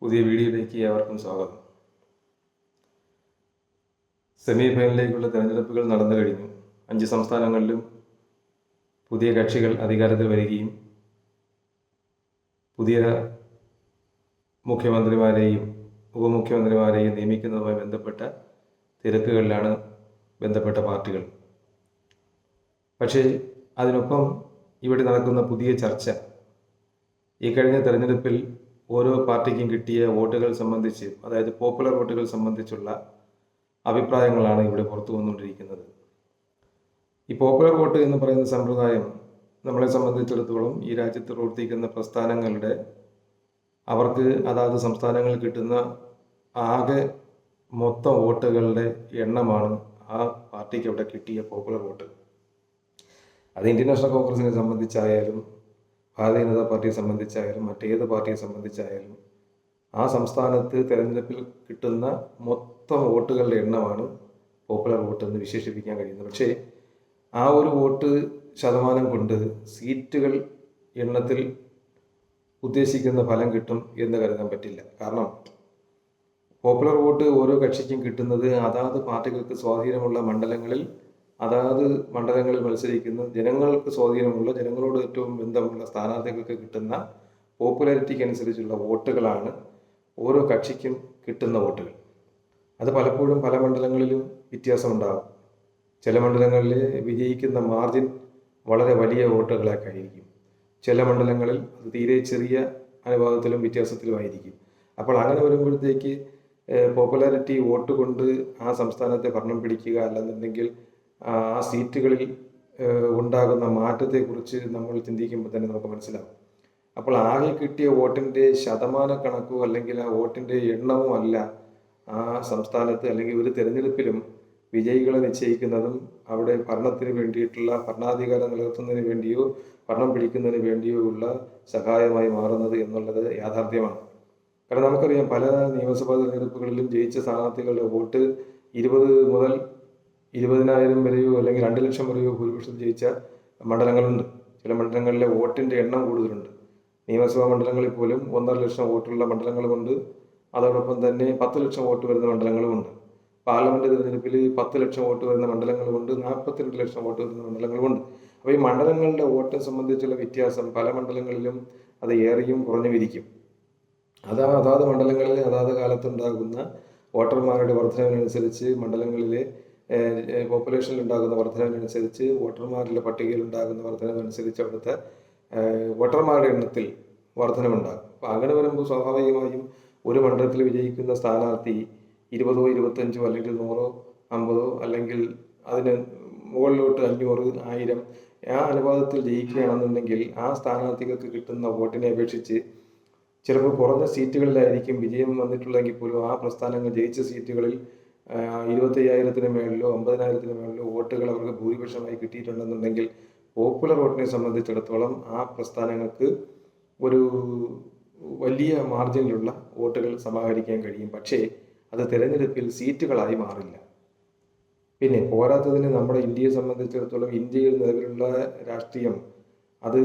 പുതിയ വീഡിയോയിലേക്ക് ഏവർക്കും സ്വാഗതം. സെമി ഫൈനലിലേക്കുള്ള തെരഞ്ഞെടുപ്പുകൾ നടന്നു കഴിഞ്ഞു. 5 സംസ്ഥാനങ്ങളിലും പുതിയ കക്ഷികൾ അധികാരത്തിൽ വരികയും പുതിയ മുഖ്യമന്ത്രിമാരെയും ഉപമുഖ്യമന്ത്രിമാരെയും നിയമിക്കുന്നതുമായി ബന്ധപ്പെട്ട തിരക്കുകളിലാണ് ബന്ധപ്പെട്ട പാർട്ടികൾ. പക്ഷേ അതിനൊപ്പം ഇവിടെ നടക്കുന്ന പുതിയ ചർച്ച ഈ കഴിഞ്ഞ തെരഞ്ഞെടുപ്പിൽ ഓരോ പാർട്ടിക്കും കിട്ടിയ വോട്ടുകൾ സംബന്ധിച്ച്, അതായത് പോപ്പുലർ വോട്ടുകൾ സംബന്ധിച്ചുള്ള അഭിപ്രായങ്ങളാണ് ഇവിടെ പുറത്തു വന്നുകൊണ്ടിരിക്കുന്നത്. ഈ പോപ്പുലർ വോട്ട് എന്ന് പറയുന്ന സമ്പ്രദായം നമ്മളെ സംബന്ധിച്ചിടത്തോളം ഈ രാജ്യത്ത് പ്രവർത്തിക്കുന്ന പ്രസ്ഥാനങ്ങളുടെ അവർക്ക് അതാത് സംസ്ഥാനങ്ങളിൽ കിട്ടുന്ന ആകെ മൊത്തം വോട്ടുകളുടെ എണ്ണമാണ് ആ പാർട്ടിക്ക് അവിടെ കിട്ടിയ പോപ്പുലർ വോട്ട്. അത് ഇന്ത്യൻ നാഷണൽ കോൺഗ്രസിനെ സംബന്ധിച്ചായാലും ഭാരതീയ ജനതാ പാർട്ടിയെ സംബന്ധിച്ചായാലും മറ്റേത് പാർട്ടിയെ സംബന്ധിച്ചായാലും ആ സംസ്ഥാനത്ത് തെരഞ്ഞെടുപ്പിൽ കിട്ടുന്ന മൊത്തം വോട്ടുകളുടെ എണ്ണമാണ് പോപ്പുലർ വോട്ട് എന്ന് വിശേഷിപ്പിക്കാൻ കഴിയുന്നത്. പക്ഷേ ആ ഒരു വോട്ട് ശതമാനം കൊണ്ട് സീറ്റുകൾ എണ്ണത്തിൽ ഉദ്ദേശിക്കുന്ന ഫലം കിട്ടും എന്ന് കരുതാൻ പറ്റില്ല. കാരണം പോപ്പുലർ വോട്ട് ഓരോ കക്ഷിക്കും കിട്ടുന്നത് അതാത് പാർട്ടികൾക്ക് സ്വാധീനമുള്ള മണ്ഡലങ്ങളിൽ മത്സരിക്കുന്ന ജനങ്ങൾക്ക് സ്വാധീനമുള്ള, ജനങ്ങളോട് ഏറ്റവും ബന്ധമുള്ള സ്ഥാനാർത്ഥികൾക്ക് കിട്ടുന്ന പോപ്പുലാരിറ്റിക്ക് അനുസരിച്ചുള്ള വോട്ടുകളാണ് ഓരോ കക്ഷിക്കും കിട്ടുന്ന വോട്ടുകൾ. അത് പലപ്പോഴും പല മണ്ഡലങ്ങളിലും വ്യത്യാസമുണ്ടാകും. ചില മണ്ഡലങ്ങളിൽ വിജയിക്കുന്ന മാർജിൻ വളരെ വലിയ വോട്ടുകളൊക്കെ ആയിരിക്കും. ചില മണ്ഡലങ്ങളിൽ അത് തീരെ ചെറിയ അനുപാതത്തിലും വ്യത്യാസത്തിലുമായിരിക്കും. അപ്പോൾ അങ്ങനെ വരുമ്പോഴത്തേക്ക് പോപ്പുലാരിറ്റി വോട്ട് കൊണ്ട് ആ സംസ്ഥാനത്തെ ഭരണം പിടിക്കുക, അല്ലെന്നുണ്ടെങ്കിൽ ആ സീറ്റുകളിൽ ഉണ്ടാകുന്ന മാറ്റത്തെക്കുറിച്ച് നമ്മൾ ചിന്തിക്കുമ്പോൾ തന്നെ നമുക്ക് മനസ്സിലാവും. അപ്പോൾ ആകെ കിട്ടിയ വോട്ടിൻ്റെ ശതമാന കണക്കോ അല്ലെങ്കിൽ ആ വോട്ടിൻ്റെ എണ്ണമോ അല്ല ആ സംസ്ഥാനത്ത് അല്ലെങ്കിൽ ഒരു തിരഞ്ഞെടുപ്പിലും വിജയികളെ നിശ്ചയിക്കുന്നതും അവിടെ ഭരണത്തിന് വേണ്ടിയിട്ടുള്ള, ഭരണാധികാരം നിലനിർത്തുന്നതിന് വേണ്ടിയോ ഭരണം പിടിക്കുന്നതിന് വേണ്ടിയോ ഉള്ള സഹായമായി മാറുന്നത് എന്നുള്ളത് യാഥാർത്ഥ്യമാണ്. കാരണം നമുക്കറിയാം, പല നിയമസഭാ തിരഞ്ഞെടുപ്പുകളിലും ജയിച്ച സ്ഥാനാർത്ഥികളുടെ വോട്ട് 20 മുതൽ 20,000 വരെയോ അല്ലെങ്കിൽ 2 ലക്ഷം വരെയോ ഭൂരിപക്ഷം ജയിച്ച മണ്ഡലങ്ങളുണ്ട്. ചില മണ്ഡലങ്ങളിലെ വോട്ടിൻ്റെ എണ്ണം കൂടുതലുണ്ട്. നിയമസഭാ മണ്ഡലങ്ങളിൽ പോലും 1.5 ലക്ഷം വോട്ടുള്ള മണ്ഡലങ്ങളുമുണ്ട്. അതോടൊപ്പം തന്നെ 10 ലക്ഷം വോട്ട് വരുന്ന മണ്ഡലങ്ങളുമുണ്ട്. പാർലമെന്റ് തിരഞ്ഞെടുപ്പിൽ 10 ലക്ഷം വോട്ട് വരുന്ന മണ്ഡലങ്ങളുമുണ്ട്, 42 ലക്ഷം വോട്ട് വരുന്ന മണ്ഡലങ്ങളുമുണ്ട്. അപ്പോൾ ഈ മണ്ഡലങ്ങളുടെ വോട്ട് സംബന്ധിച്ചുള്ള വ്യത്യാസം പല മണ്ഡലങ്ങളിലും അത് ഏറെയും കുറഞ്ഞു വിരിക്കും. അതാത് മണ്ഡലങ്ങളിൽ അതാത് കാലത്തുണ്ടാകുന്ന വോട്ടർമാരുടെ വർധനവിനനുസരിച്ച്, മണ്ഡലങ്ങളിലെ പോപ്പുലേഷനിൽ ഉണ്ടാകുന്ന വർധനവിനനുസരിച്ച്, വോട്ടർമാരുടെ പട്ടികയിൽ ഉണ്ടാകുന്ന വർധനവനുസരിച്ച് അവിടുത്തെ വോട്ടർമാരുടെ എണ്ണത്തിൽ വർധനമുണ്ടാകും. അപ്പോൾ അങ്ങനെ വരുമ്പോൾ സ്വാഭാവികമായും ഒരു മണ്ഡലത്തിൽ വിജയിക്കുന്ന സ്ഥാനാർത്ഥി 20, 25 അല്ലെങ്കിൽ 100, 50 അല്ലെങ്കിൽ അതിന് മുകളിലോട്ട് 500, 1000 ആ അനുപാതത്തിൽ ജയിക്കുകയാണെന്നുണ്ടെങ്കിൽ ആ സ്ഥാനാർത്ഥികൾക്ക് കിട്ടുന്ന വോട്ടിനെ അപേക്ഷിച്ച് ചിലപ്പോൾ കുറഞ്ഞ സീറ്റുകളിലായിരിക്കും വിജയം വന്നിട്ടുള്ളതെങ്കിൽ പോലും ആ പ്രസ്ഥാനങ്ങൾ ജയിച്ച സീറ്റുകളിൽ 25,000-ന് മേളിലോ 50,000-ന് മേളിലോ വോട്ടുകൾ അവർക്ക് ഭൂരിപക്ഷമായി കിട്ടിയിട്ടുണ്ടെന്നുണ്ടെങ്കിൽ പോപ്പുലർ വോട്ടിനെ സംബന്ധിച്ചിടത്തോളം ആ പ്രസ്ഥാനങ്ങൾക്ക് ഒരു വലിയ മാർജിനിലുള്ള വോട്ടുകൾ സമാഹരിക്കാൻ കഴിയും. പക്ഷേ അത് തിരഞ്ഞെടുപ്പിൽ സീറ്റുകളായി മാറില്ല. പിന്നെ പോരാത്തതിന് നമ്മുടെ ഇന്ത്യയെ സംബന്ധിച്ചിടത്തോളം ഇന്ത്യയിൽ നിലവിലുള്ള രാഷ്ട്രീയം അത്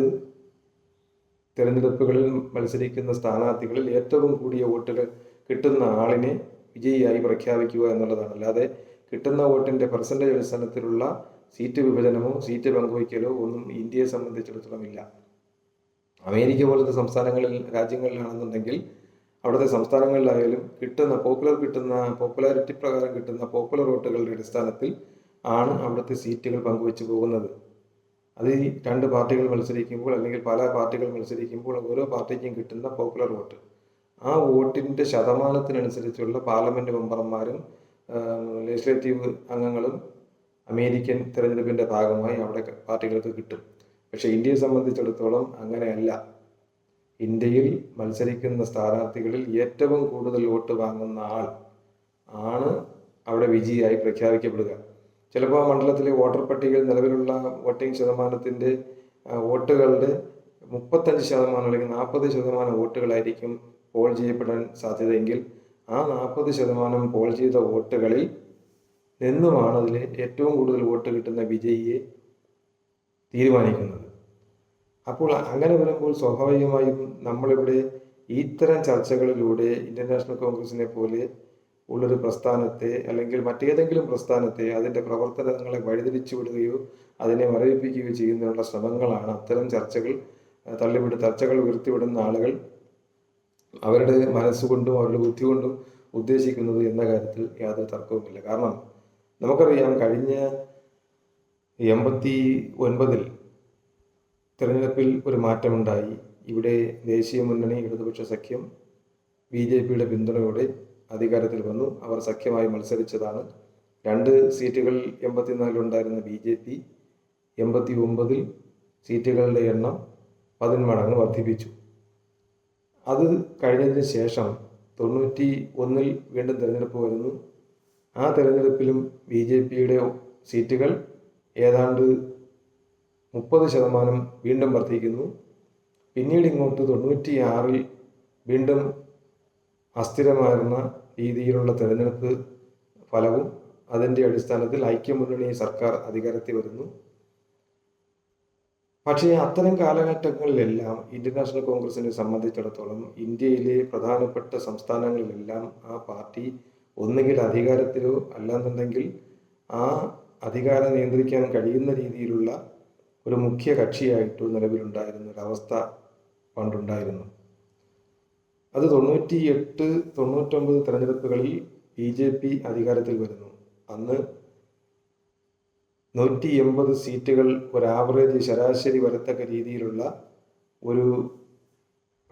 തിരഞ്ഞെടുപ്പുകളിൽ മത്സരിക്കുന്ന സ്ഥാനാർത്ഥികളിൽ ഏറ്റവും കൂടിയ വോട്ടുകൾ കിട്ടുന്ന ആളിനെ വിജയിയായി പ്രഖ്യാപിക്കുക എന്നുള്ളതാണ്. അല്ലാതെ കിട്ടുന്ന വോട്ടിൻ്റെ പെർസെൻറ്റേജ് അടിസ്ഥാനത്തിലുള്ള സീറ്റ് വിഭജനമോ സീറ്റ് പങ്കുവയ്ക്കലോ ഒന്നും ഇന്ത്യയെ സംബന്ധിച്ചിടത്തോളം ഇല്ല. അമേരിക്ക പോലത്തെ രാജ്യങ്ങളിലാണെന്നുണ്ടെങ്കിൽ അവിടുത്തെ സംസ്ഥാനങ്ങളിലായാലും കിട്ടുന്ന പോപ്പുലാരിറ്റി പ്രകാരം കിട്ടുന്ന പോപ്പുലർ വോട്ടുകളുടെ അടിസ്ഥാനത്തിൽ ആണ് അവിടുത്തെ സീറ്റുകൾ പങ്കുവെച്ച് പോകുന്നത്. അത് ഈ 2 പാർട്ടികൾ മത്സരിക്കുമ്പോൾ അല്ലെങ്കിൽ പല പാർട്ടികൾ മത്സരിക്കുമ്പോൾ ഓരോ പാർട്ടിക്കും കിട്ടുന്ന പോപ്പുലർ വോട്ട്, ആ വോട്ടിൻ്റെ ശതമാനത്തിനനുസരിച്ചുള്ള പാർലമെൻറ്റ് മെമ്പർമാരും ലെജിസ്ലേറ്റീവ് അംഗങ്ങളും അമേരിക്കൻ തിരഞ്ഞെടുപ്പിൻ്റെ ഭാഗമായി അവിടെ പാർട്ടികൾക്ക് കിട്ടും. പക്ഷേ ഇന്ത്യയെ സംബന്ധിച്ചിടത്തോളം അങ്ങനെയല്ല. ഇന്ത്യയിൽ മത്സരിക്കുന്ന സ്ഥാനാർത്ഥികളിൽ ഏറ്റവും കൂടുതൽ വോട്ട് വാങ്ങുന്ന ആൾ ആണ് അവിടെ വിജയിയായി പ്രഖ്യാപിക്കപ്പെടുക. ചിലപ്പോൾ ആ മണ്ഡലത്തിലെ വോട്ടർ പട്ടികയിൽ നിലവിലുള്ള വോട്ടിംഗ് ശതമാനത്തിൻ്റെ വോട്ടുകളുടെ 35% അല്ലെങ്കിൽ 40% വോട്ടുകളായിരിക്കും പോൾ ചെയ്യപ്പെടാൻ സാധ്യതയെങ്കിൽ ആ 40% പോൾ ചെയ്ത വോട്ടുകളിൽ നിന്നുമാണ് അതിൽ ഏറ്റവും കൂടുതൽ വോട്ട് കിട്ടുന്ന വിജയിയെ തീരുമാനിക്കുന്നത്. അപ്പോൾ അങ്ങനെ വരുമ്പോൾ സ്വാഭാവികമായും നമ്മളിവിടെ ഇത്തരം ചർച്ചകളിലൂടെ ഇന്ത്യൻ നാഷണൽ കോൺഗ്രസിനെ പോലെ ഉള്ളൊരു പ്രസ്ഥാനത്തെ അല്ലെങ്കിൽ മറ്റേതെങ്കിലും പ്രസ്ഥാനത്തെ അതിൻ്റെ പ്രവർത്തനങ്ങളെ വഴിതിരിച്ചു വിടുകയോ അതിനെ മരവിപ്പിക്കുകയോ ചെയ്യുന്നതിനുള്ള ശ്രമങ്ങളാണ് അത്തരം ചർച്ചകൾ ഉയർത്തിവിടുന്ന ആളുകൾ അവരുടെ മനസ്സുകൊണ്ടും അവരുടെ ബുദ്ധി കൊണ്ടും ഉദ്ദേശിക്കുന്നത് എന്ന കാര്യത്തിൽ യാതൊരു തർക്കവുമില്ല. കാരണം നമുക്കറിയാം, കഴിഞ്ഞ 89 തിരഞ്ഞെടുപ്പിൽ ഒരു മാറ്റമുണ്ടായി. ഇവിടെ ദേശീയ മുന്നണി ഇടതുപക്ഷ സഖ്യം BJPയുടെ പിന്തുണയോടെ അധികാരത്തിൽ വന്നു. അവർ സഖ്യമായി മത്സരിച്ചതാണ്. 2 സീറ്റുകൾ 84 ഉണ്ടായിരുന്ന BJP 89 സീറ്റുകളുടെ എണ്ണം 10 മടങ്ങ് വർദ്ധിപ്പിച്ചു. അത് കഴിഞ്ഞതിന് ശേഷം 91 വീണ്ടും തിരഞ്ഞെടുപ്പ് വരുന്നു. ആ തിരഞ്ഞെടുപ്പിലും BJPയുടെ സീറ്റുകൾ ഏതാണ്ട് 30% വീണ്ടും വർദ്ധിക്കുന്നു. പിന്നീട് ഇങ്ങോട്ട് 96 വീണ്ടും അസ്ഥിരമായിരുന്ന രീതിയിലുള്ള തിരഞ്ഞെടുപ്പ് ഫലവും അതിൻ്റെ അടിസ്ഥാനത്തിൽ ഐക്യമുന്നണി സർക്കാർ അധികാരത്തിൽ വരുന്നു. പക്ഷേ അത്തരം കാലഘട്ടങ്ങളിലെല്ലാം ഇന്ത്യൻ നാഷണൽ കോൺഗ്രസിനെ സംബന്ധിച്ചിടത്തോളം ഇന്ത്യയിലെ പ്രധാനപ്പെട്ട സംസ്ഥാനങ്ങളിലെല്ലാം ആ പാർട്ടി ഒന്നുകിൽ അധികാരത്തിലോ അല്ലാന്നുണ്ടെങ്കിൽ ആ അധികാരം നിയന്ത്രിക്കാൻ കഴിയുന്ന രീതിയിലുള്ള ഒരു മുഖ്യ കക്ഷിയായിട്ട് നിലവിലുണ്ടായിരുന്ന ഒരവസ്ഥ പണ്ടുണ്ടായിരുന്നു. അത് 98, 99 തെരഞ്ഞെടുപ്പുകളിൽ BJP അധികാരത്തിൽ വരുന്നു. അന്ന് 180 സീറ്റുകൾ ഒരു ആവറേജ് ശരാശരി വരത്തക്ക രീതിയിലുള്ള ഒരു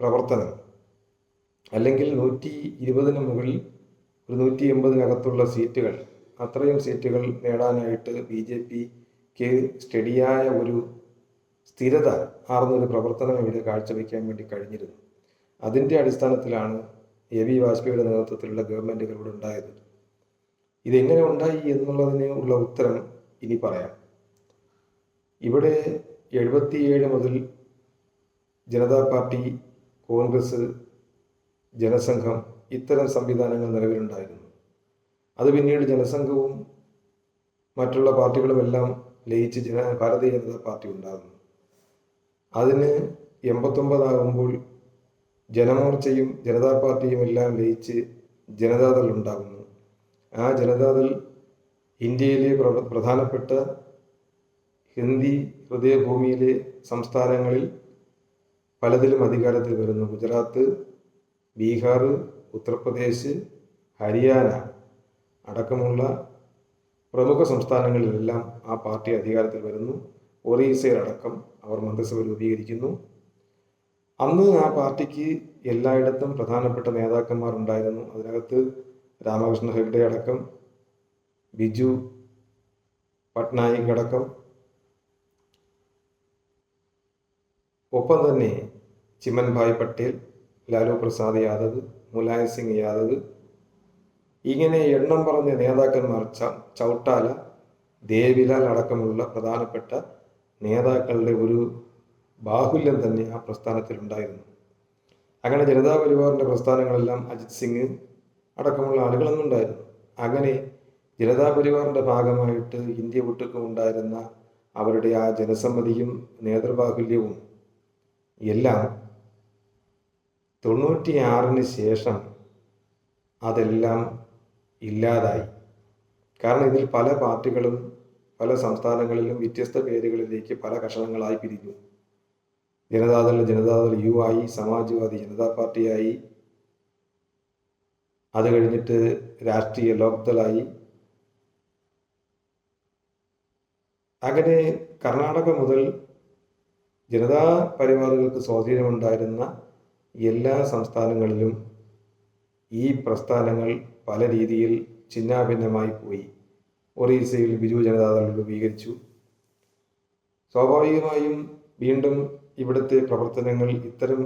പ്രവർത്തനം, അല്ലെങ്കിൽ 120 മുകളിൽ ഒരു 180 സീറ്റുകൾ, അത്രയും സീറ്റുകൾ നേടാനായിട്ട് BJPക്ക് സ്റ്റഡിയായ ഒരു സ്ഥിരത ആർന്നൊരു പ്രവർത്തനം ഇവിടെ കാഴ്ചവെക്കാൻ വേണ്ടി കഴിഞ്ഞിരുന്നു. അതിൻ്റെ അടിസ്ഥാനത്തിലാണ് AB വാജ്പേയിയുടെ നേതൃത്വത്തിലുള്ള ഗവൺമെൻറ്റുകൾ ഇവിടെ ഉണ്ടായത്. ഇതെങ്ങനെ ഉണ്ടായി എന്നുള്ളതിന് ഉള്ള ഉത്തരം ഇനി പറയാം. ഇവിടെ 77 മുതൽ ജനതാ പാർട്ടി, കോൺഗ്രസ്, ജനസംഘം ഇത്തരം സംവിധാനങ്ങൾ നിലവിലുണ്ടായിരുന്നു. അത് പിന്നീട് ജനസംഘവും മറ്റുള്ള പാർട്ടികളുമെല്ലാം ലയിച്ച് ഭാരതീയ ജനതാ പാർട്ടി ഉണ്ടാകുന്നു. അതിന് 89 ആകുമ്പോൾ ജനമോർച്ചയും ജനതാ പാർട്ടിയും എല്ലാം ലയിച്ച് ജനതാദൾ ഉണ്ടാകുന്നു. ആ ജനതാദൾ ഇന്ത്യയിലെ പ്രധാനപ്പെട്ട ഹിന്ദി ഹൃദയഭൂമിയിലെ സംസ്ഥാനങ്ങളിൽ പലതിലും അധികാരത്തിൽ വരുന്നു. ഗുജറാത്ത്, ബീഹാർ, ഉത്തർപ്രദേശ്, ഹരിയാന അടക്കമുള്ള പ്രമുഖ സംസ്ഥാനങ്ങളിലെല്ലാം ആ പാർട്ടി അധികാരത്തിൽ വരുന്നു. ഒറീസയിലടക്കം അവർ മന്ത്രിസഭ രൂപീകരിക്കുന്നു. അന്ന് ആ പാർട്ടിക്ക് എല്ലായിടത്തും പ്രധാനപ്പെട്ട നേതാക്കന്മാർ ഉണ്ടായിരുന്നു. അതിനകത്ത് രാമകൃഷ്ണ ഹെഗ്ഡെ അടക്കം, ബിജു പട്നായിക് അടക്കം, ഒപ്പം തന്നെ ചിമൻഭായ് പട്ടേൽ, ലാലു പ്രസാദ് യാദവ്, മുലായം സിംഗ് യാദവ്, ഇങ്ങനെ എണ്ണം പറഞ്ഞ നേതാക്കന്മാർ, ചൗട്ടാല, ദേവിലാൽ അടക്കമുള്ള പ്രധാനപ്പെട്ട നേതാക്കളുടെ ഒരു ബാഹുല്യം തന്നെ ആ പ്രസ്ഥാനത്തിലുണ്ടായിരുന്നു. അങ്ങനെ ജനതാ പരിവാറിൻ്റെ പ്രസ്ഥാനങ്ങളെല്ലാം അജിത് സിംഗ് അടക്കമുള്ള ആളുകളൊന്നുണ്ടായിരുന്നു. അങ്ങനെ ജനതാ പരിവാറിൻ്റെ ഭാഗമായിട്ട് ഇന്ത്യ ഒട്ടുക്കും ഉണ്ടായിരുന്ന അവരുടെ ആ ജനസമ്മതിയും നേതൃബാഹുല്യവും എല്ലാം 96 ശേഷം അതെല്ലാം ഇല്ലാതായി. കാരണം ഇതിൽ പല പാർട്ടികളും പല സംസ്ഥാനങ്ങളിലും വ്യത്യസ്ത പേരുകളിലേക്ക് പല കഷണങ്ങളായി പിരിഞ്ഞു. ജനതാദൾ യു ആയി, സമാജ്വാദി ജനതാ പാർട്ടിയായി, അത് കഴിഞ്ഞിട്ട് രാഷ്ട്രീയ ലോക്ദളായി. അങ്ങനെ കർണാടക മുതൽ ജനതാ പരിവാറുകൾക്ക് സ്വാധീനമുണ്ടായിരുന്ന എല്ലാ സംസ്ഥാനങ്ങളിലും ഈ പ്രസ്ഥാനങ്ങൾ പല രീതിയിൽ ഛിന്നാഭിന്നമായി പോയി. ഒറീസയിൽ ബിജു ജനതാദൾ രൂപീകരിച്ചു. സ്വാഭാവികമായും വീണ്ടും ഇവിടുത്തെ പ്രവർത്തനങ്ങൾ ഇത്തരം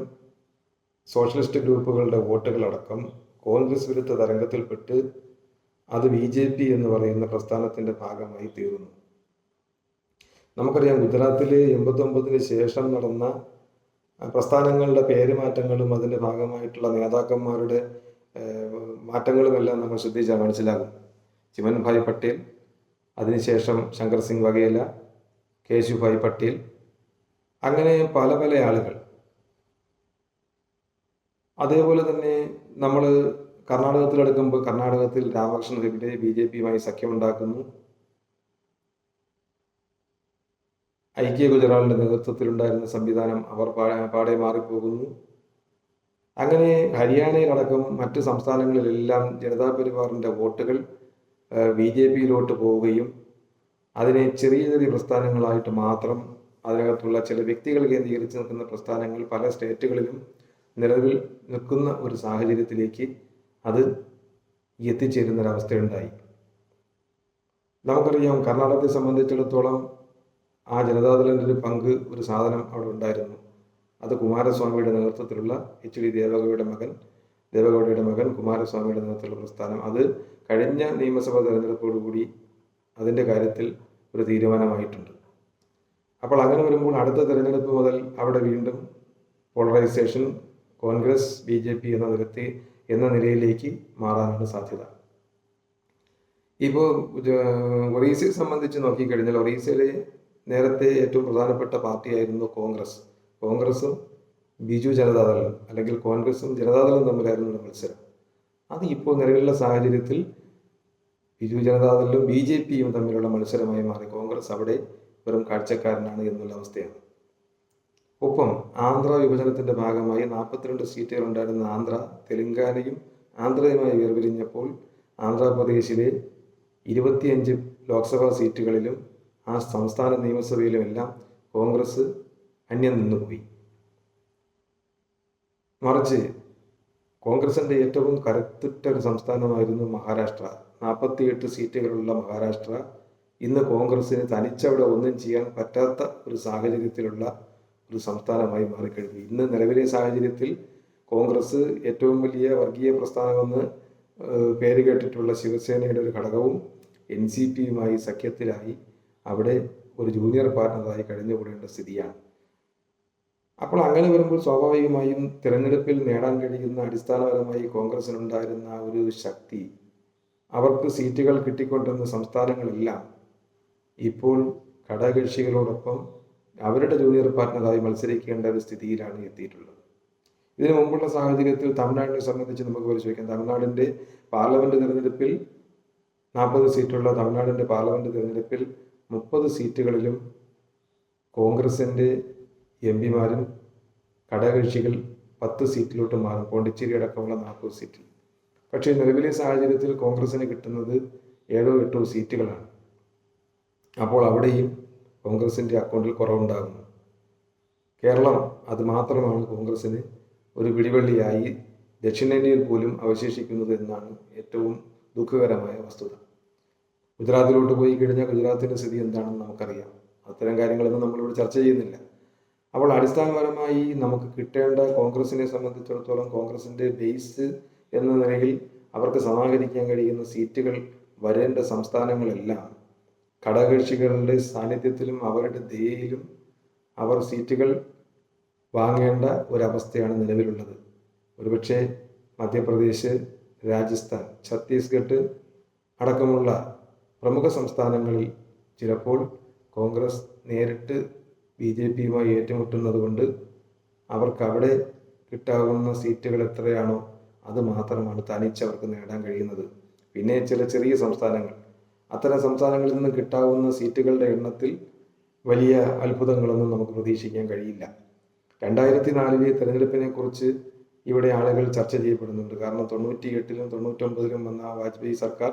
സോഷ്യലിസ്റ്റ് ഗ്രൂപ്പുകളുടെ വോട്ടുകളടക്കം കോൺഗ്രസ് വിരുദ്ധ തരംഗത്തിൽപ്പെട്ട് അത് BJP എന്ന് പറയുന്ന പ്രസ്ഥാനത്തിൻ്റെ ഭാഗമായി തീർന്നു. നമുക്കറിയാം, ഗുജറാത്തിലെ 89 ശേഷം നടന്ന പ്രസ്ഥാനങ്ങളുടെ പേരുമാറ്റങ്ങളും അതിൻ്റെ ഭാഗമായിട്ടുള്ള നേതാക്കന്മാരുടെ മാറ്റങ്ങളുമെല്ലാം നമ്മൾ ശ്രദ്ധിച്ചാൽ മനസ്സിലാകും. ചിമൻഭായ് പട്ടേൽ, അതിനുശേഷം ശങ്കർ സിംഗ് വഗേല, കേശുഭായ് പട്ടേൽ, അങ്ങനെ പല പല ആളുകൾ. അതേപോലെ തന്നെ നമ്മൾ കർണാടകത്തിലെടുക്കുമ്പോൾ കർണാടകത്തിൽ രാമകൃഷ്ണ ഹെഗ്ഡെ BJPയുമായി സഖ്യമുണ്ടാക്കുന്നു. ഐക്യ ഗുജറാളിൻ്റെ നേതൃത്വത്തിലുണ്ടായിരുന്ന സംവിധാനം അവർ പാടെ മാറിപ്പോകുന്നു. അങ്ങനെ ഹരിയാനയിലടക്കം മറ്റ് സംസ്ഥാനങ്ങളിലെല്ലാം ജനതാ പരിവാറിൻ്റെ വോട്ടുകൾ BJPയിലോട്ട് പോവുകയും അതിനെ ചെറിയ ചെറിയ പ്രസ്ഥാനങ്ങളായിട്ട് മാത്രം അതിനകത്തുള്ള ചില വ്യക്തികൾ കേന്ദ്രീകരിച്ച് നിൽക്കുന്ന പ്രസ്ഥാനങ്ങൾ പല സ്റ്റേറ്റുകളിലും നിലവിൽ നിൽക്കുന്ന ഒരു സാഹചര്യത്തിലേക്ക് അത് എത്തിച്ചേരുന്നൊരവസ്ഥയുണ്ടായി. നമുക്കറിയാം, കർണാടകത്തെ സംബന്ധിച്ചിടത്തോളം ആ ജനതാദളിൻ്റെ ഒരു പങ്ക്, ഒരു സാധനം അവിടെ ഉണ്ടായിരുന്നു. അത് കുമാരസ്വാമിയുടെ നേതൃത്വത്തിലുള്ള HD ദേവഗൗഡയുടെ മകൻ കുമാരസ്വാമിയുടെ നേതൃത്വത്തിലുള്ള പ്രസ്ഥാനം. അത് കഴിഞ്ഞ നിയമസഭാ തെരഞ്ഞെടുപ്പോടുകൂടി അതിൻ്റെ കാര്യത്തിൽ ഒരു തീരുമാനമായിട്ടുണ്ട്. അപ്പോൾ അങ്ങനെ വരുമ്പോൾ അടുത്ത തെരഞ്ഞെടുപ്പ് മുതൽ അവിടെ വീണ്ടും പോളറൈസേഷൻ കോൺഗ്രസ് BJP എന്ന നിലയിലേക്ക് മാറാനാണ് സാധ്യത. ഇപ്പോൾ ഒറീസയെ സംബന്ധിച്ച് നോക്കിക്കഴിഞ്ഞാൽ ഒറീസയിലെ നേരത്തെ ഏറ്റവും പ്രധാനപ്പെട്ട പാർട്ടിയായിരുന്നു കോൺഗ്രസും ബിജു ജനതാദളും, അല്ലെങ്കിൽ കോൺഗ്രസും ജനതാദളും തമ്മിലായിരുന്നു മത്സരം. അത് ഇപ്പോൾ നിലവിലുള്ള സാഹചര്യത്തിൽ ബിജു ജനതാദളും BJPയും തമ്മിലുള്ള മത്സരമായി മാറി. കോൺഗ്രസ് അവിടെ വെറും കാഴ്ചക്കാരനാണ് എന്നുള്ള അവസ്ഥയാണ്. ഒപ്പം ആന്ധ്ര വിഭജനത്തിൻ്റെ ഭാഗമായി 42 സീറ്റുകൾ ഉണ്ടായിരുന്ന തെലങ്കാനയും ആന്ധ്രയുമായി വേർപിരിഞ്ഞപ്പോൾ ആന്ധ്രാപ്രദേശിലെ 25 ലോക്സഭാ സീറ്റുകളിലും ആ സംസ്ഥാന നിയമസഭയിലുമെല്ലാം കോൺഗ്രസ് അന്യം നിന്നുപോയി. മറിച്ച് കോൺഗ്രസിൻ്റെ ഏറ്റവും കരുത്തുറ്റ ഒരു സംസ്ഥാനമായിരുന്നു മഹാരാഷ്ട്ര. 48 സീറ്റുകളുള്ള മഹാരാഷ്ട്ര ഇന്ന് കോൺഗ്രസിന് തനിച്ചവിടെ ഒന്നും ചെയ്യാൻ പറ്റാത്ത ഒരു സാഹചര്യത്തിലുള്ള ഒരു സംസ്ഥാനമായി മാറിക്കഴിഞ്ഞു. ഇന്ന് നിലവിലെ സാഹചര്യത്തിൽ കോൺഗ്രസ് ഏറ്റവും വലിയ വർഗീയ പ്രസ്ഥാനമെന്ന് പേര് കേട്ടിട്ടുള്ള ശിവസേനയുടെ ഒരു ഘടകവും NCPയുമായി സഖ്യത്തിലായി അവിടെ ഒരു ജൂനിയർ പാർട്ണറായി കഴിഞ്ഞുകൂടേണ്ട സ്ഥിതിയാണ്. അപ്പോൾ അങ്ങനെ വരുമ്പോൾ സ്വാഭാവികമായും തിരഞ്ഞെടുപ്പിൽ നേടാൻ കഴിയുന്ന അടിസ്ഥാനപരമായി കോൺഗ്രസിനുണ്ടായിരുന്ന ഒരു ശക്തി, അവർക്ക് സീറ്റുകൾ കിട്ടിക്കൊണ്ടിരുന്ന സംസ്ഥാനങ്ങളെല്ലാം ഇപ്പോൾ ഘടകകക്ഷികളോടൊപ്പം അവരുടെ ജൂനിയർ പാർട്ണറായി മത്സരിക്കേണ്ട ഒരു സ്ഥിതിയിലാണ് എത്തിയിട്ടുള്ളത്. ഇതിനു മുമ്പുള്ള സാഹചര്യത്തിൽ തമിഴ്നാടിനെ സംബന്ധിച്ച് നമുക്ക് പരിശോധിക്കാം. തമിഴ്നാടിൻ്റെ പാർലമെൻറ്റ് തിരഞ്ഞെടുപ്പിൽ 40 സീറ്റുള്ള തമിഴ്നാടിൻ്റെ പാർലമെൻറ്റ് തിരഞ്ഞെടുപ്പിൽ 30 സീറ്റുകളിലും കോൺഗ്രസിൻ്റെ MPമാരും ഘടകകക്ഷികൾ 10 സീറ്റിലോട്ട് മാറും, പോണ്ടിച്ചേരി അടക്കമുള്ള 40 സീറ്റിൽ. പക്ഷേ നിലവിലെ സാഹചര്യത്തിൽ കോൺഗ്രസിന് കിട്ടുന്നത് 7-8 സീറ്റുകളാണ്. അപ്പോൾ അവിടെയും കോൺഗ്രസിൻ്റെ അക്കൗണ്ടിൽ കുറവുണ്ടാകുന്നു. കേരളം അത് മാത്രമാണ് കോൺഗ്രസിന് ഒരു പിടിവള്ളിയായി ദക്ഷിണേന്ത്യയിൽ പോലും അവശേഷിക്കുന്നത് എന്നാണ് ഏറ്റവും ദുഃഖകരമായ വസ്തുത. ഗുജറാത്തിലോട്ട് പോയി കഴിഞ്ഞാൽ ഗുജറാത്തിൻ്റെ സ്ഥിതി എന്താണെന്ന് നമുക്കറിയാം. അത്തരം കാര്യങ്ങളൊന്നും നമ്മളിവിടെ ചർച്ച ചെയ്യുന്നില്ല. അപ്പോൾ അടിസ്ഥാനപരമായി നമുക്ക് കിട്ടേണ്ട, കോൺഗ്രസിനെ സംബന്ധിച്ചിടത്തോളം കോൺഗ്രസിൻ്റെ ബേസ് എന്ന നിലയിൽ അവർക്ക് സമാഹരിക്കാൻ കഴിയുന്ന സീറ്റുകൾ വരേണ്ട സംസ്ഥാനങ്ങളെല്ലാം ഘടകകക്ഷികളുടെ സാന്നിധ്യത്തിലും അവരുടെ ദയയിലും അവർ സീറ്റുകൾ വാങ്ങേണ്ട ഒരവസ്ഥയാണ് നിലവിലുള്ളത്. ഒരുപക്ഷെ മധ്യപ്രദേശ്, രാജസ്ഥാൻ, ഛത്തീസ്ഗഡ് അടക്കമുള്ള പ്രമുഖ സംസ്ഥാനങ്ങളിൽ ചിലപ്പോൾ കോൺഗ്രസ് നേരിട്ട് BJPയുമായി ഏറ്റുമുട്ടുന്നത് കൊണ്ട് അവർക്ക് അവിടെ കിട്ടാവുന്ന സീറ്റുകൾ എത്രയാണോ അത് മാത്രമാണ് തനിച്ചവർക്ക് നേടാൻ കഴിയുന്നത്. പിന്നെ ചില ചെറിയ സംസ്ഥാനങ്ങൾ, അത്തരം സംസ്ഥാനങ്ങളിൽ നിന്ന് കിട്ടാവുന്ന സീറ്റുകളുടെ എണ്ണത്തിൽ വലിയ അത്ഭുതങ്ങളൊന്നും നമുക്ക് പ്രതീക്ഷിക്കാൻ കഴിയില്ല. 2004 തെരഞ്ഞെടുപ്പിനെ കുറിച്ച് ഇവിടെ ആളുകൾ ചർച്ച ചെയ്യപ്പെടുന്നുണ്ട്. കാരണം 98-ലും 99-ലും വന്ന വാജ്പേയി സർക്കാർ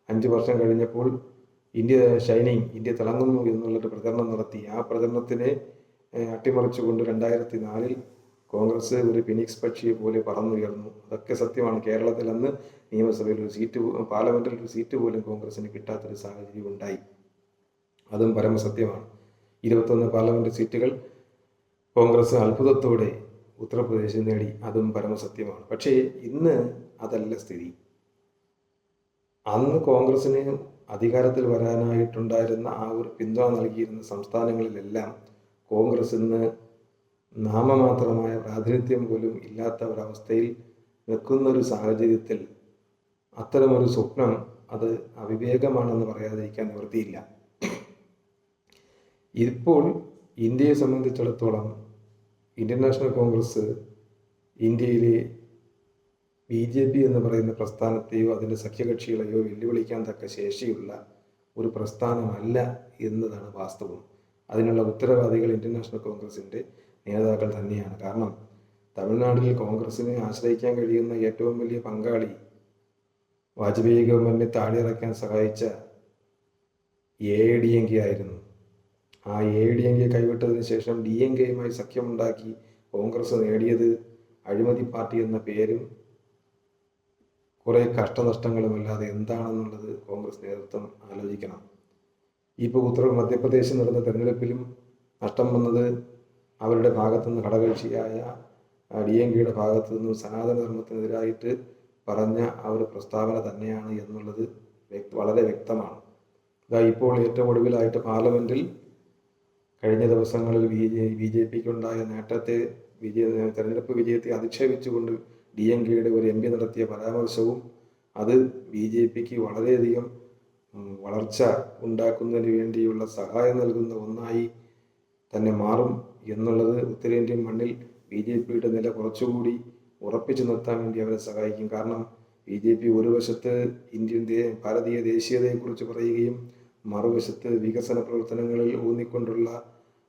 5 വർഷം കഴിഞ്ഞപ്പോൾ ഇന്ത്യ തിളങ്ങുന്നു എന്നുള്ളൊരു പ്രചരണം നടത്തി. ആ പ്രചരണത്തിനെ അട്ടിമറിച്ചുകൊണ്ട് 2004 കോൺഗ്രസ് ഒരു ഫിനിക്സ് പക്ഷിയെ പോലെ പറന്നുയർന്നു. അതൊക്കെ സത്യമാണ്. കേരളത്തിൽ അന്ന് നിയമസഭയിൽ ഒരു സീറ്റ്, പാർലമെൻറ്റിൽ ഒരു സീറ്റ് പോലും കോൺഗ്രസിന് കിട്ടാത്തൊരു സാഹചര്യം ഉണ്ടായി. അതും പരമസത്യമാണ്. 21 പാർലമെൻറ്റ് സീറ്റുകൾ കോൺഗ്രസ് അത്ഭുതത്തോടെ ഉത്തർപ്രദേശിൽ നേടി. അതും പരമസത്യമാണ്. പക്ഷേ ഇന്ന് അതല്ല സ്ഥിതി. അന്ന് കോൺഗ്രസിന് അധികാരത്തിൽ വരാനായിട്ടുണ്ടായിരുന്ന ആ ഒരു പിന്തുണ നൽകിയിരുന്ന സംസ്ഥാനങ്ങളിലെല്ലാം കോൺഗ്രസ് ഇന്ന് നാമമാത്രമായ പ്രാതിനിധ്യം പോലും ഇല്ലാത്ത ഒരവസ്ഥയിൽ നിൽക്കുന്ന ഒരു സാഹചര്യത്തിൽ അത്തരമൊരു സ്വപ്നം അത് അവിവേകമാണെന്ന് പറയാതിരിക്കാൻ നിവൃത്തിയില്ല. ഇപ്പോൾ ഇന്ത്യയെ സംബന്ധിച്ചിടത്തോളം ഇന്ത്യൻ നാഷണൽ കോൺഗ്രസ് ഇന്ത്യയിലെ BJP എന്ന് പറയുന്ന പ്രസ്ഥാനത്തെയോ അതിൻ്റെ സഖ്യകക്ഷികളെയോ വെല്ലുവിളിക്കാൻ തക്ക ശേഷിയുള്ള ഒരു പ്രസ്ഥാനമല്ല എന്നതാണ് വാസ്തവം. അതിനുള്ള ഉത്തരവാദികൾ ഇന്ത്യൻ നാഷണൽ കോൺഗ്രസിൻ്റെ നേതാക്കൾ തന്നെയാണ്. കാരണം തമിഴ്നാട്ടിൽ കോൺഗ്രസിനെ ആശ്രയിക്കാൻ കഴിയുന്ന ഏറ്റവും വലിയ പങ്കാളി വാജ്പേയി ഗവൺമെൻറ്റിനെ താഴെയിറക്കാൻ സഹായിച്ച AIADMK ആയിരുന്നു. ആ AIADMK കൈവിട്ടതിന് ശേഷം DMKയുമായി സഖ്യമുണ്ടാക്കി കോൺഗ്രസ് നേടിയത് അഴിമതി പാർട്ടി എന്ന പേരും കുറേ കഷ്ടനഷ്ടങ്ങളുമല്ലാതെ എന്താണെന്നുള്ളത് കോൺഗ്രസ് നേതൃത്വം ആലോചിക്കണം. ഇപ്പോൾ മധ്യപ്രദേശിൽ നടന്ന തെരഞ്ഞെടുപ്പിലും നഷ്ടം വന്നത് അവരുടെ ഭാഗത്തുനിന്ന് ഘടകകക്ഷിയായ DMKയുടെ ഭാഗത്തു നിന്നും സനാതന ധർമ്മത്തിനെതിരായിട്ട് പറഞ്ഞ ആ ഒരു പ്രസ്താവന തന്നെയാണ് എന്നുള്ളത് വളരെ വ്യക്തമാണ്. ഇപ്പോൾ ഏറ്റവും ഒടുവിലായിട്ട് പാർലമെൻറ്റിൽ കഴിഞ്ഞ ദിവസങ്ങളിൽ BJPക്കുണ്ടായ നേട്ടത്തെ തെരഞ്ഞെടുപ്പ് വിജയത്തെ അധിക്ഷേപിച്ചുകൊണ്ട് DMKയുടെ ഒരു MP നടത്തിയ പരാമർശവും അത് BJPക്ക് വളരെയധികം വളർച്ച ഉണ്ടാക്കുന്നതിന് വേണ്ടിയുള്ള സഹായം നൽകുന്ന ഒന്നായി തന്നെ മാറും എന്നുള്ളത് ഉത്തരേന്ത്യൻ മണ്ണിൽ BJPയുടെ നില കുറച്ചുകൂടി ഉറപ്പിച്ചു നിർത്താൻ വേണ്ടി അവരെ സഹായിക്കും. കാരണം BJP ഒരു വശത്ത് ഭാരതീയ ദേശീയതയെക്കുറിച്ച് പറയുകയും മറുവശത്ത് വികസന പ്രവർത്തനങ്ങളിൽ ഊന്നിക്കൊണ്ടുള്ള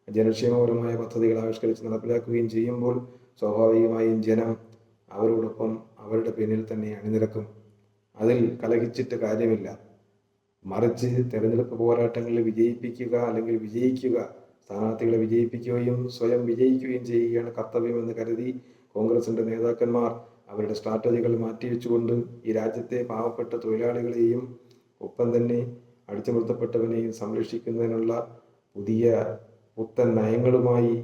ജനക്ഷേമപരമായ പദ്ധതികൾ ആവിഷ്കരിച്ച് നടപ്പിലാക്കുകയും ചെയ്യുമ്പോൾ സ്വാഭാവികമായും ജനം അവരോടൊപ്പം അവരുടെ പിന്നിൽ തന്നെ അണിനിരക്കും. അതിൽ കലഹിച്ചിട്ട് കാര്യമില്ല. മറിച്ച് തെരഞ്ഞെടുപ്പ് പോരാട്ടങ്ങളിൽ വിജയിപ്പിക്കുക അല്ലെങ്കിൽ വിജയിക്കുക, സ്ഥാനാർത്ഥികളെ വിജയിപ്പിക്കുകയും സ്വയം വിജയിക്കുകയും ചെയ്യുകയാണ് കർത്തവ്യമെന്ന് കരുതി കോൺഗ്രസിൻ്റെ നേതാക്കന്മാർ അവരുടെ സ്ട്രാറ്റജികൾ മാറ്റിവെച്ചുകൊണ്ട് ഈ രാജ്യത്തെ പാവപ്പെട്ട തൊഴിലാളികളെയും ഒപ്പം തന്നെ അടിച്ചമർത്തപ്പെട്ടവനെയും സംരക്ഷിക്കുന്നതിനുള്ള പുതിയ പുത്തൻ നയങ്ങളുമായി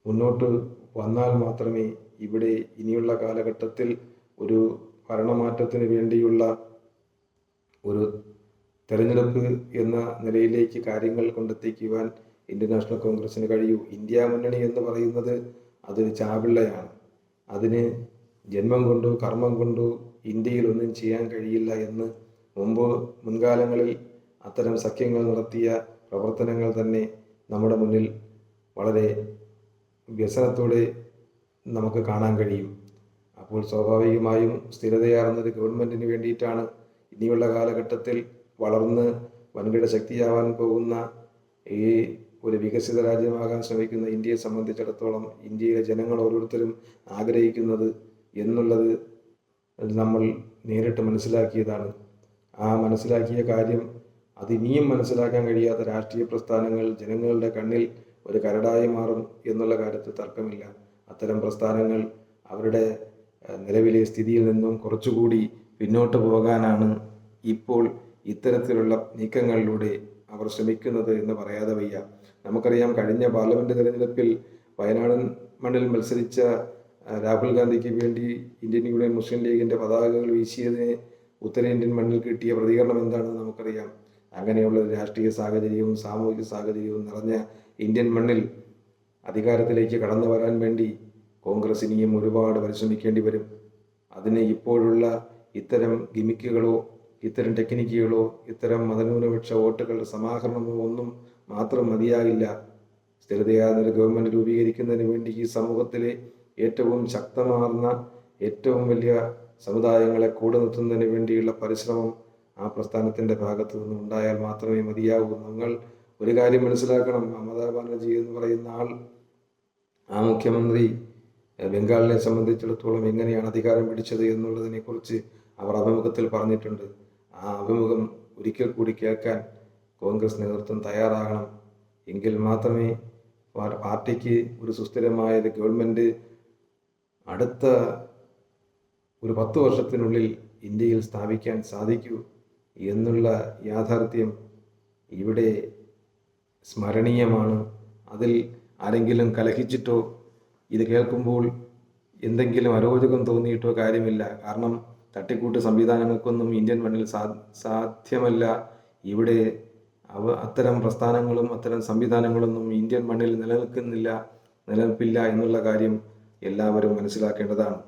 മുന്നോട്ട് വന്നാൽ മാത്രമേ ഇവിടെ ഇനിയുള്ള കാലഘട്ടത്തിൽ ഒരു ഭരണമാറ്റത്തിന് വേണ്ടിയുള്ള ഒരു തെരഞ്ഞെടുപ്പ് എന്ന നിലയിലേക്ക് കാര്യങ്ങൾ കൊണ്ടെത്തിക്കുവാൻ ഇന്ത്യൻ നാഷണൽ കോൺഗ്രസിന് കഴിയൂ. ഇന്ത്യ മുന്നണി എന്ന് പറയുന്നത് അതൊരു ചാപിള്ളയാണ്. അതിന് ജന്മം കൊണ്ടോ കർമ്മം കൊണ്ടോ ഇന്ത്യയിൽ ഒന്നും ചെയ്യാൻ കഴിയില്ല എന്ന് മുൻകാലങ്ങളിൽ അത്തരം സഖ്യങ്ങൾ നടത്തിയ പ്രവർത്തനങ്ങൾ തന്നെ നമ്മുടെ മുന്നിൽ വളരെ വ്യസനത്തോടെ നമുക്ക് കാണാൻ കഴിയും. അപ്പോൾ സ്വാഭാവികമായും സ്ഥിരതയാർന്നത് ഗവൺമെൻറ്റിന് വേണ്ടിയിട്ടാണ്. ഇനിയുള്ള കാലഘട്ടത്തിൽ വളർന്ന് വൻകിട ശക്തിയാവാൻ പോകുന്ന ഈ ഒരു വികസിത രാജ്യമാകാൻ ശ്രമിക്കുന്ന ഇന്ത്യയെ സംബന്ധിച്ചിടത്തോളം ഇന്ത്യയിലെ ജനങ്ങൾ ഓരോരുത്തരും ആഗ്രഹിക്കുന്നത് എന്നുള്ളത് നമ്മൾ നേരിട്ട് മനസ്സിലാക്കിയതാണ്. ആ മനസ്സിലാക്കിയ കാര്യം അതിനിയും മനസ്സിലാക്കാൻ കഴിയാത്ത രാഷ്ട്രീയ പ്രസ്ഥാനങ്ങൾ ജനങ്ങളുടെ കണ്ണിൽ ഒരു കരടായി മാറും എന്നുള്ള കാര്യത്തിൽ തർക്കമില്ല. അത്തരം പ്രസ്ഥാനങ്ങൾ അവരുടെ നിലവിലെ സ്ഥിതിയിൽ നിന്നും കുറച്ചുകൂടി പിന്നോട്ട് പോകാനാണ് ഇപ്പോൾ ഇത്തരത്തിലുള്ള നീക്കങ്ങളിലൂടെ അവർ ശ്രമിക്കുന്നത് എന്ന് പറയാതെ വയ്യ. നമുക്കറിയാം, കഴിഞ്ഞ പാർലമെൻറ്റ് തെരഞ്ഞെടുപ്പിൽ വയനാടൻ മണ്ണിൽ മത്സരിച്ച രാഹുൽ ഗാന്ധിക്ക് വേണ്ടി ഇന്ത്യൻ യൂണിയൻ മുസ്ലിം ലീഗിൻ്റെ പതാകകൾ വീശിയതിന് ഉത്തരേന്ത്യൻ മണ്ണിൽ കിട്ടിയ പ്രതികരണം എന്താണെന്ന് നമുക്കറിയാം. അങ്ങനെയുള്ള രാഷ്ട്രീയ സാഹചര്യവും സാമൂഹിക സാഹചര്യവും നിറഞ്ഞ ഇന്ത്യൻ മണ്ണിൽ അധികാരത്തിലേക്ക് കടന്നു വരാൻ വേണ്ടി കോൺഗ്രസ് ഇനിയും ഒരുപാട് പരിശ്രമിക്കേണ്ടി വരും. അതിന് ഇപ്പോഴുള്ള ഇത്തരം ഗിമിക്കുകളോ ഇത്തരം ടെക്നിക്കുകളോ ഇത്തരം മതന്യൂനപക്ഷ വോട്ടുകളുടെ സമാഹരണമോ ഒന്നും മാത്രം മതിയാകില്ല. സ്ഥിരതയാർന്നൊരു ഗവൺമെൻറ് രൂപീകരിക്കുന്നതിന് വേണ്ടി ഈ സമൂഹത്തിലെ ഏറ്റവും ശക്തമാർന്ന ഏറ്റവും വലിയ സമുദായങ്ങളെ കൂടെ നിർത്തുന്നതിന് വേണ്ടിയുള്ള പരിശ്രമം ആ പ്രസ്ഥാനത്തിൻ്റെ ഭാഗത്തു നിന്നും ഉണ്ടായാൽ മാത്രമേ മതിയാവൂ. നിങ്ങൾ ഒരു കാര്യം മനസ്സിലാക്കണം, മമതാ ബാനർജി എന്ന് പറയുന്ന ആൾ, ആ മുഖ്യമന്ത്രി ബംഗാളിനെ സംബന്ധിച്ചിടത്തോളം എങ്ങനെയാണ് അധികാരം പിടിച്ചത് എന്നുള്ളതിനെക്കുറിച്ച് അവർ അഭിമുഖത്തിൽ പറഞ്ഞിട്ടുണ്ട്. ആ അഭിമുഖം ഒരിക്കൽ കൂടി കേൾക്കാൻ കോൺഗ്രസ് നേതൃത്വം തയ്യാറാകണം. എങ്കിൽ മാത്രമേ പാർട്ടിക്ക് ഒരു സുസ്ഥിരമായ ഗവൺമെൻറ് അടുത്ത ഒരു 10 വർഷത്തിനുള്ളിൽ ഇന്ത്യയിൽ സ്ഥാപിക്കാൻ സാധിക്കൂ എന്നുള്ള യാഥാർത്ഥ്യം ഇവിടെ സ്മരണീയമാണ്. അതിൽ ആരെങ്കിലും കലഹിച്ചിട്ടോ ഇത് കേൾക്കുമ്പോൾ എന്തെങ്കിലും അരോചകം തോന്നിയിട്ടോ കാര്യമില്ല. കാരണം തട്ടിക്കൂട്ട് സംവിധാനങ്ങൾക്കൊന്നും ഇന്ത്യൻ മണ്ണിൽ സാധ്യമല്ല. ഇവിടെ അത്തരം പ്രസ്ഥാനങ്ങളും അത്തരം സംവിധാനങ്ങളൊന്നും ഇന്ത്യൻ മണ്ണിൽ നിലനിൽപ്പില്ല എന്നുള്ള കാര്യം എല്ലാവരും മനസ്സിലാക്കേണ്ടതാണ്.